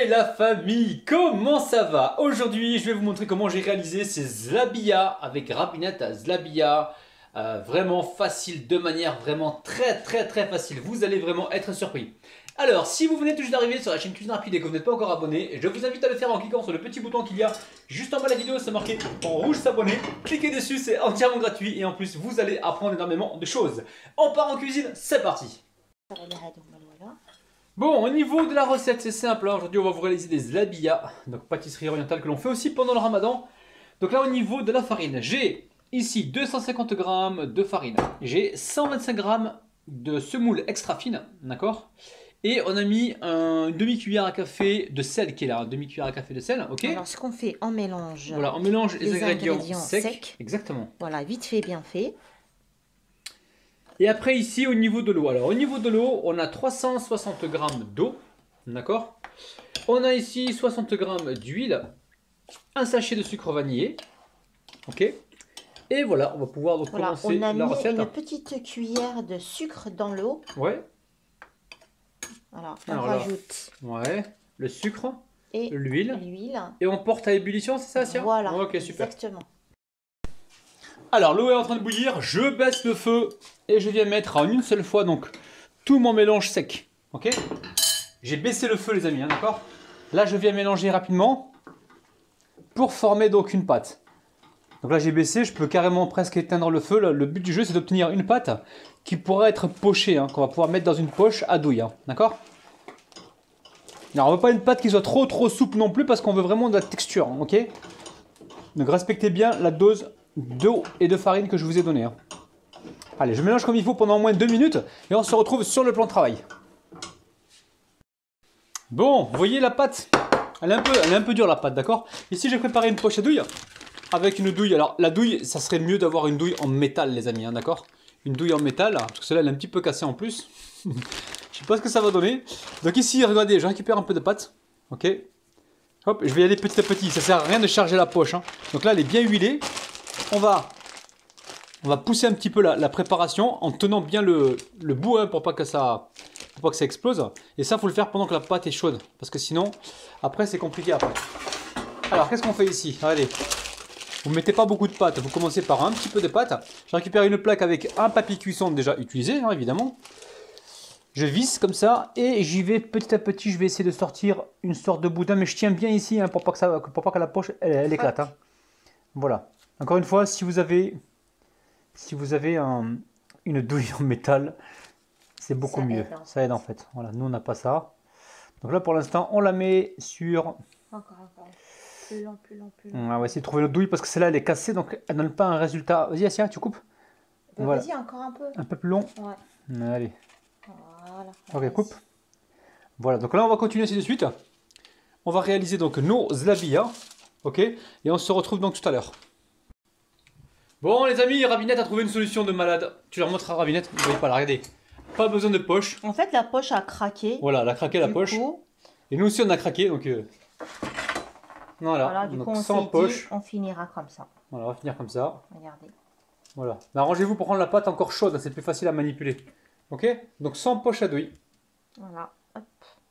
Hey la famille, comment ça va? Aujourd'hui, je vais vous montrer comment j'ai réalisé ces zlabia avec Rapinette zlabia. Vraiment facile, de manière vraiment très facile. Vous allez vraiment être surpris. Alors, si vous venez tout juste d'arriver sur la chaîne Cuisine Rapide et que vous n'êtes pas encore abonné, je vous invite à le faire en cliquant sur le petit bouton qu'il y a juste en bas de la vidéo, c'est marqué en rouge s'abonner. Cliquez dessus, c'est entièrement gratuit et en plus, vous allez apprendre énormément de choses. On part en cuisine, c'est parti! Bon, au niveau de la recette, c'est simple. Aujourd'hui, on va vous réaliser des zlabia, donc pâtisserie orientale que l'on fait aussi pendant le ramadan. Donc là, au niveau de la farine, j'ai ici 250 g de farine. J'ai 125 g de semoule extra fine, d'accord? Et on a mis une demi-cuillère à café de sel qui est là, une demi-cuillère à café de sel, ok? Alors, ce qu'on fait, on mélange. Voilà, on mélange les ingrédients secs. Exactement. Voilà, vite fait, bien fait. Et après ici au niveau de l'eau, alors au niveau de l'eau on a 360 g d'eau, d'accord. On a ici 60 g d'huile, un sachet de sucre vanillé, ok. Et voilà, on va pouvoir donc commencer la recette. On a mis une petite cuillère de sucre dans l'eau. Ouais. Voilà, on rajoute. Ouais, le sucre et l'huile. Et on porte à ébullition, c'est ça, Sia? Voilà, ok, super. Exactement. Alors l'eau est en train de bouillir, je baisse le feu et je viens mettre en une seule fois donc tout mon mélange sec. Ok? J'ai baissé le feu les amis, hein, d'accord? Là je viens mélanger rapidement pour former donc une pâte. Donc là j'ai baissé, je peux carrément presque éteindre le feu. Le but du jeu c'est d'obtenir une pâte qui pourra être pochée, hein, qu'on va pouvoir mettre dans une poche à douille, hein, d'accord? Alors on ne veut pas une pâte qui soit trop souple non plus parce qu'on veut vraiment de la texture, ok? Donc respectez bien la dose d'eau et de farine que je vous ai donné. Hein. Allez, je mélange comme il faut pendant au moins 2 minutes et on se retrouve sur le plan de travail. Bon, vous voyez la pâte, elle est un peu dure la pâte, d'accord? Ici j'ai préparé une poche à douille avec une douille. Alors la douille, ça serait mieux d'avoir une douille en métal les amis, hein, d'accord? Une douille en métal, parce que celle-là elle est un petit peu cassée en plus. Je sais pas ce que ça va donner. Donc ici, regardez, je récupère un peu de pâte, ok? Hop, je vais y aller petit à petit, ça sert à rien de charger la poche. Hein. Donc là elle est bien huilée. On va pousser un petit peu la préparation en tenant bien le bout hein, pour pas que ça explose. Et ça, il faut le faire pendant que la pâte est chaude. Parce que sinon, après, c'est compliqué après. Alors, qu'est-ce qu'on fait ici? Regardez. Vous ne mettez pas beaucoup de pâte. Vous commencez par un petit peu de pâte. Je récupère une plaque avec un papier cuisson déjà utilisé, hein, évidemment. Je visse comme ça et j'y vais petit à petit. Je vais essayer de sortir une sorte de boudin. Mais je tiens bien ici hein, pour pas que la poche elle éclate. Hein. Voilà. Encore une fois, si vous avez une douille en métal, c'est beaucoup mieux. Ça aide en fait. Voilà, nous on n'a pas ça. Donc là pour l'instant, on la met sur... Encore. Plus long. On va essayer de trouver notre douille parce que celle-là elle est cassée donc elle donne pas un résultat. Vas-y Assia, tu coupes. Voilà. Vas-y, encore un peu. Un peu plus long. Ouais. Allez. Voilà. Ok, coupe. Voilà, donc là on va continuer ainsi de suite. On va réaliser donc nos zlabia. Ok. Et on se retrouve donc tout à l'heure. Bon les amis, Rapinette a trouvé une solution de malade. Tu leur montreras Rapinette, vous ne voyez pas la regarder. Pas besoin de poche. En fait la poche a craqué. Voilà, elle a craqué la poche. Et nous aussi on a craqué donc... Voilà, du donc coup, sans poche. On finira comme ça. Voilà, on va finir comme ça. Regardez. Voilà. Mais arrangez-vous pour prendre la pâte encore chaude, c'est plus facile à manipuler. Ok? Donc sans poche à douille. Voilà. Hop.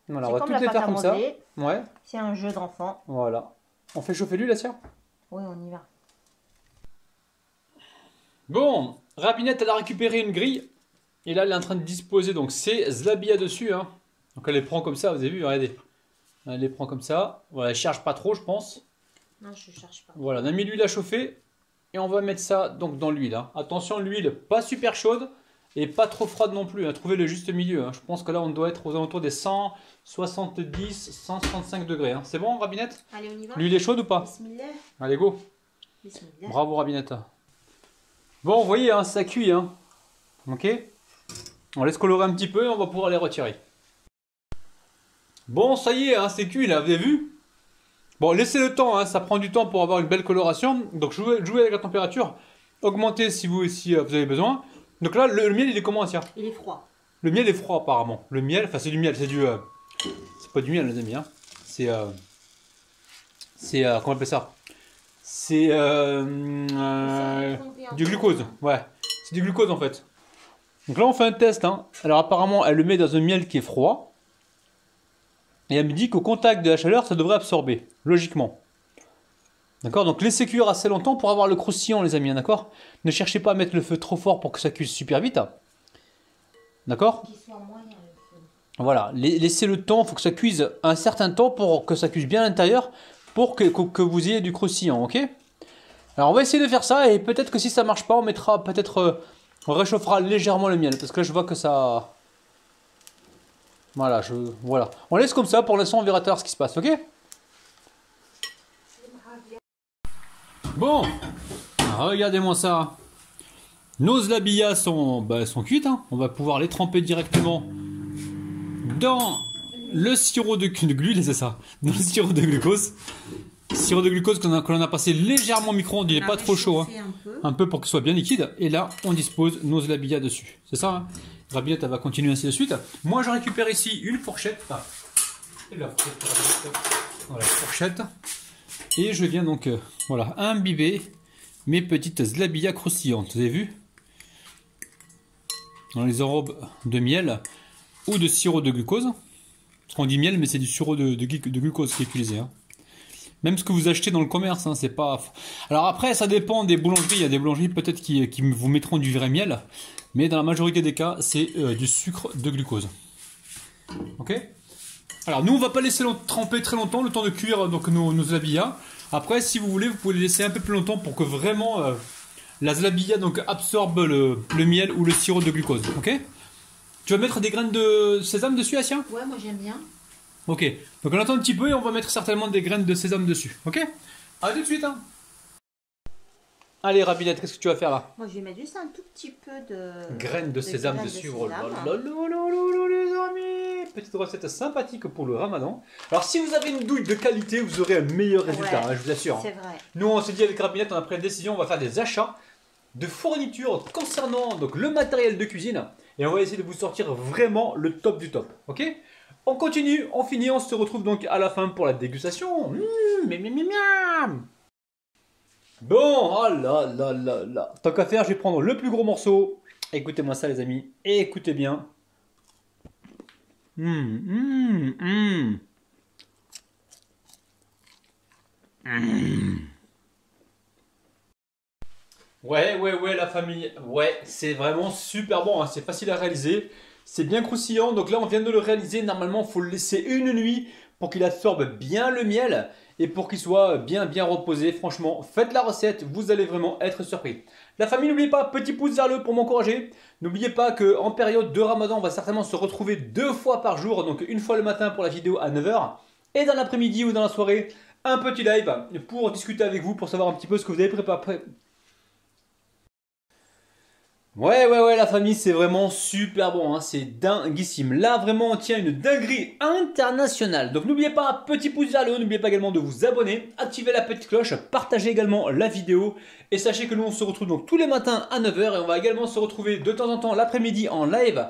Voilà, on va toutes les faire comme ça. Ouais. C'est un jeu d'enfant. Voilà. On fait chauffer l'huile, Assia? Oui, on y va. Bon, Rapinette, elle a récupéré une grille. Et là, elle est en train de disposer donc ses zlabia dessus. Hein. Donc elle les prend comme ça, vous avez vu, regardez. Elle les prend comme ça. Voilà, elle ne charge pas trop, je pense. Non, je ne charge pas. Voilà, on a mis l'huile à chauffer. Et on va mettre ça donc dans l'huile. Hein. Attention, l'huile pas super chaude et pas trop froide non plus. Hein. Trouvez le juste milieu. Hein. Je pense que là, on doit être aux alentours des 170, 165 degrés. Hein. C'est bon, Rapinette? Allez, on y va. L'huile est chaude ou pas? Bismillah. Allez, go. Bismillah. Bravo, Rapinette. Bon, vous voyez, hein, ça cuit. Hein. Ok. On laisse colorer un petit peu et on va pouvoir les retirer. Bon, ça y est, hein, c'est cuit là, vous avez vu? Bon, laissez le temps, hein, ça prend du temps pour avoir une belle coloration. Donc, jouez avec la température. Augmentez si vous avez besoin. Donc là, le miel, il est comment, Assia? Il est froid. Le miel est froid, apparemment. Le miel, enfin, c'est du miel, c'est du... c'est pas du miel, les amis, hein. C'est... comment on appelle ça? C'est... du glucose, ouais. C'est du glucose, en fait. Donc là, on fait un test, hein. Alors, apparemment, elle le met dans un miel qui est froid. Et elle me dit qu'au contact de la chaleur, ça devrait absorber, logiquement. D'accord? Donc laissez cuire assez longtemps pour avoir le croustillant, les amis, d'accord? Ne cherchez pas à mettre le feu trop fort pour que ça cuise super vite. D'accord? Qu'il soit moyen, le feu. Voilà, laissez le temps, il faut que ça cuise un certain temps pour que ça cuise bien à l'intérieur, pour que vous ayez du croustillant, ok? Alors on va essayer de faire ça, et peut-être que si ça marche pas, on mettra peut-être... on réchauffera légèrement le miel, parce que là je vois que ça... Voilà, voilà. On laisse comme ça, pour l'instant on verra tout à l'heure ce qui se passe, ok? Bon, regardez-moi ça. Nos labillas sont cuites, hein. On va pouvoir les tremper directement dans le sirop de glu, c'est ça, dans le sirop de glucose. Sirop de glucose que l'on a passé légèrement au micro-ondes, il n'est pas trop chaud, hein. Un peu pour qu'il soit bien liquide. Et là, on dispose nos labillas dessus. C'est ça, hein. Rabillette, elle va continuer ainsi de suite. Moi, je récupère ici une fourchette. Et la fourchette. Voilà, fourchette. Et je viens donc, voilà, imbiber mes petites zlabillas croustillantes. Vous avez vu? On les enrobe de miel ou de sirop de glucose. Parce qu'on dit miel, mais c'est du sirop de glucose qui est utilisé, hein. Même ce que vous achetez dans le commerce, hein, c'est pas... Alors après, ça dépend des boulangeries. Il y a des boulangeries peut-être qui vous mettront du vrai miel. Mais dans la majorité des cas, c'est du sucre de glucose. Ok? Alors nous, on va pas laisser tremper très longtemps, le temps de cuire donc nos zlabillas. Après, si vous voulez, vous pouvez les laisser un peu plus longtemps pour que vraiment la zlabilla donc absorbe le miel ou le sirop de glucose. Ok? Tu vas mettre des graines de sésame dessus, Asia? Ouais, moi j'aime bien. Ok, donc on attend un petit peu et on va mettre certainement des graines de sésame dessus. Ok? A tout de suite, hein. Allez, Rabillette, qu'est-ce que tu vas faire là? Moi je vais mettre juste un tout petit peu de... Graines de sésame graines dessus. de Oh là sésame. là là là là, les amis! Petite recette sympathique pour le ramadan. Alors si vous avez une douille de qualité, vous aurez un meilleur résultat, Ouais, hein, je vous assure. c'est vrai. Nous, on s'est dit avec Rabillette, on a pris la décision, on va faire des achats de fournitures concernant donc, le matériel de cuisine. Et on va essayer de vous sortir vraiment le top du top. Ok? On continue, on finit, on se retrouve donc à la fin pour la dégustation. Miam. Bon, oh là là là là. Tant qu'à faire, je vais prendre le plus gros morceau. Écoutez-moi ça les amis, écoutez bien. Ouais, la famille. Ouais, c'est vraiment super bon, hein. C'est facile à réaliser. C'est bien croustillant. Donc là, on vient de le réaliser. Normalement, il faut le laisser une nuit pour qu'il absorbe bien le miel et pour qu'il soit bien reposé. Franchement, faites la recette. Vous allez vraiment être surpris. La famille, n'oubliez pas, petit pouce vers le haut pour m'encourager. N'oubliez pas qu'en période de Ramadan, on va certainement se retrouver 2 fois par jour. Donc une fois le matin pour la vidéo à 9 h et dans l'après-midi ou dans la soirée, un petit live pour discuter avec vous, pour savoir un petit peu ce que vous avez préparé. Ouais, la famille, c'est vraiment super bon, hein, c'est dinguissime. Là, vraiment, on tient une dinguerie internationale. Donc, n'oubliez pas, petit pouce vers le haut, n'oubliez pas également de vous abonner, activer la petite cloche, partagez également la vidéo. Et sachez que nous, on se retrouve donc tous les matins à 9 h et on va également se retrouver de temps en temps l'après-midi en live,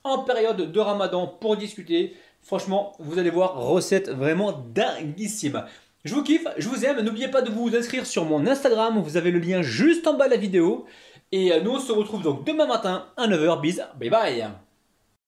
en période de Ramadan pour discuter. Franchement, vous allez voir, recette vraiment dinguissime. Je vous kiffe, je vous aime. N'oubliez pas de vous inscrire sur mon Instagram, vous avez le lien juste en bas de la vidéo. Et nous on se retrouve donc demain matin à 9 h. Bis, bye bye.